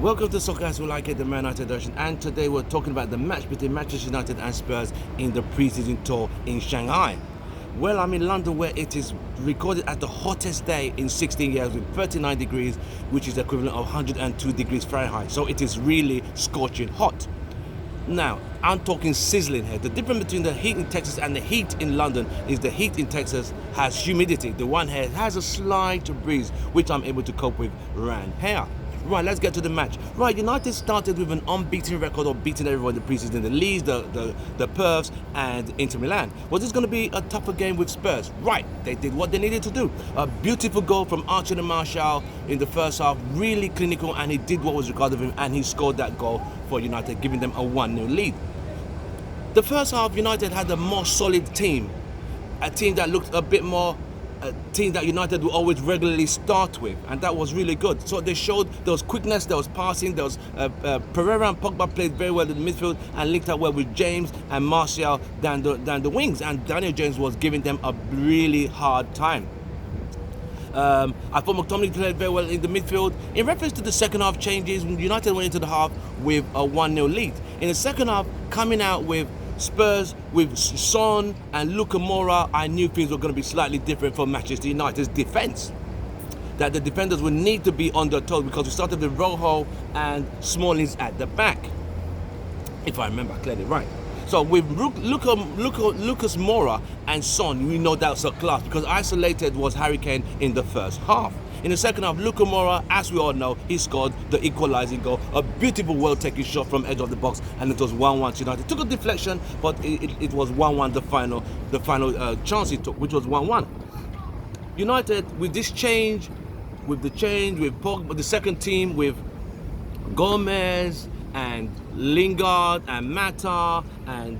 Welcome to Soccer As We Like It, the Man United edition, and today we're talking about the match between Manchester United and Spurs in the pre-season tour in Shanghai. Well, I'm in London where it is recorded as the hottest day in 16 years with 39 degrees, which is the equivalent of 102 degrees Fahrenheit. So it is really scorching hot. Now, I'm talking sizzling here. The difference between the heat in Texas and the heat in London is the heat in Texas has humidity. The one here has a slight breeze, which I'm able to cope with around here. Right, let's get to the match. Right, United started with an unbeaten record of beating everyone in the preseason, the Leeds, the Perths, and Inter Milan. Was this going to be a tougher game with Spurs? Right, they did what they needed to do. A beautiful goal from Archer and Martial in the first half, really clinical, and he did what was required of him, and he scored that goal for United, giving them a 1-0 lead. The first half, United had a more solid team, a team that looked a bit more a team that United will always regularly start with, and that was really good. So they showed there was quickness, there was passing, there was Pereira and Pogba played very well in the midfield and linked up well with James and Martial down the wings, and Daniel James was giving them a really hard time. I thought McTominay played very well in the midfield. In reference to the second half changes, United went into the half with a 1-0 lead. In the second half, coming out with Spurs with Son and Luka Moura, I knew things were going to be slightly different for Manchester United's defence. That the defenders would need to be on their toes because we started with Rojo and Smallings at the back, if I remember clearly right. So with Lucas Moura and Son, we know that's a class because isolated was Harry Kane in the first half. In the second half, Luka Moura, as we all know, he scored the equalising goal. A beautiful, well-taken shot from edge of the box, and it was 1-1 to United. It took a deflection, but it was 1-1 the final chance he took, which was 1-1. United, with this change, with Pogba, the second team, with Gomez and Lingard and Mata and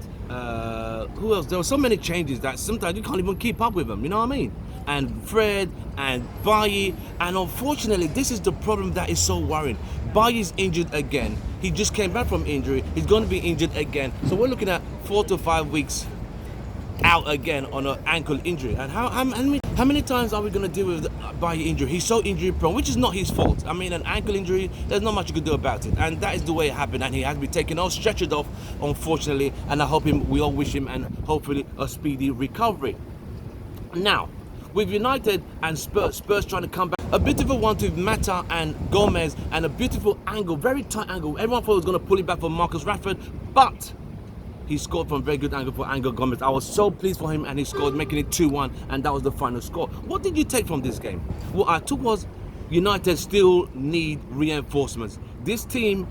who else? There were so many changes that sometimes you can't even keep up with them, you know what I mean? And Fred and Bailly, and unfortunately this is the problem that is so worrying. Bailly's injured again. He just came back from injury. He's going to be injured again. So we're looking at 4 to 5 weeks out again on an ankle injury. And how many times are we going to deal with Bailly injury? He's so injury prone, which is not his fault. I mean, an ankle injury, there's not much you can do about it, and that is the way it happened. And he has been taken off, stretchered off, unfortunately. And we all wish him and hopefully a speedy recovery. Now, with United and Spurs trying to come back, a bit of a one with Mata and Gomez, and a beautiful angle, very tight angle. Everyone thought he was going to pull it back for Marcus Rashford, but he scored from a very good angle for Angel Gomez. I was so pleased for him, and he scored, making it 2-1, and that was the final score. What did you take from this game? What I took was United still need reinforcements. This team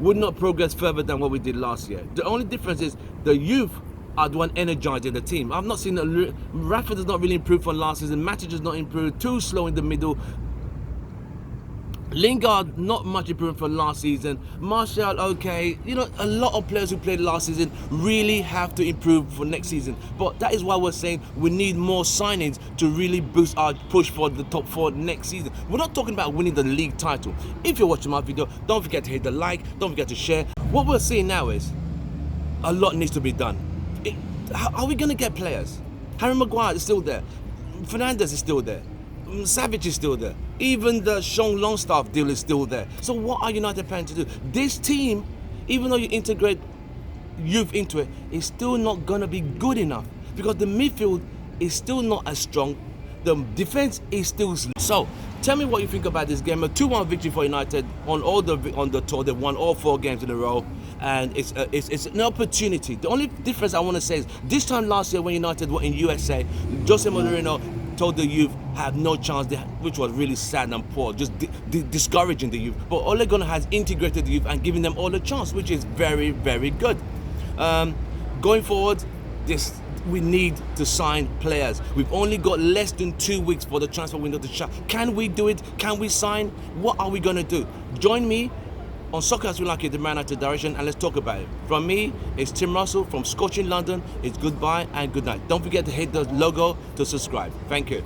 would not progress further than what we did last year. The only difference is the youth are the one energizing the team. I've not seen Rashford has not really improved from last season. Matic has not improved, too slow in the middle. Lingard, not much improvement from last season. Martial, okay. You know, a lot of players who played last season really have to improve for next season. But that is why we're saying we need more signings to really boost our push for the top 4 next season. We're not talking about winning the league title. If you're watching my video, don't forget to hit the like, don't forget to share. What we're seeing now is a lot needs to be done. Are we going to get players? Harry Maguire is still there. Fernandes is still there. Savage is still there. Even the Sean Longstaff deal is still there. So what are United planning to do? This team, even though you integrate youth into it, is still not going to be good enough because the midfield is still not as strong. The defense is still slow. So tell me what you think about this game. A 2-1 victory for United on the tour. They've won all 4 games in a row, and it's an opportunity. The only difference I want to say is this time last year when United were in USA, Jose Mourinho told the youth have no chance, which was really sad and poor, just discouraging the youth. But Ole Gunnar has integrated the youth and given them all a chance, which is very, very good. Going forward, we need to sign players. We've only got less than 2 weeks for the transfer window to shut. Can we do it? Can we sign? What are we going to do? Join me on Soccer As We Like It, the Man United direction, and let's talk about it. From me, it's Tim Russell from Scorching London. It's goodbye and good night. Don't forget to hit the logo to subscribe. Thank you.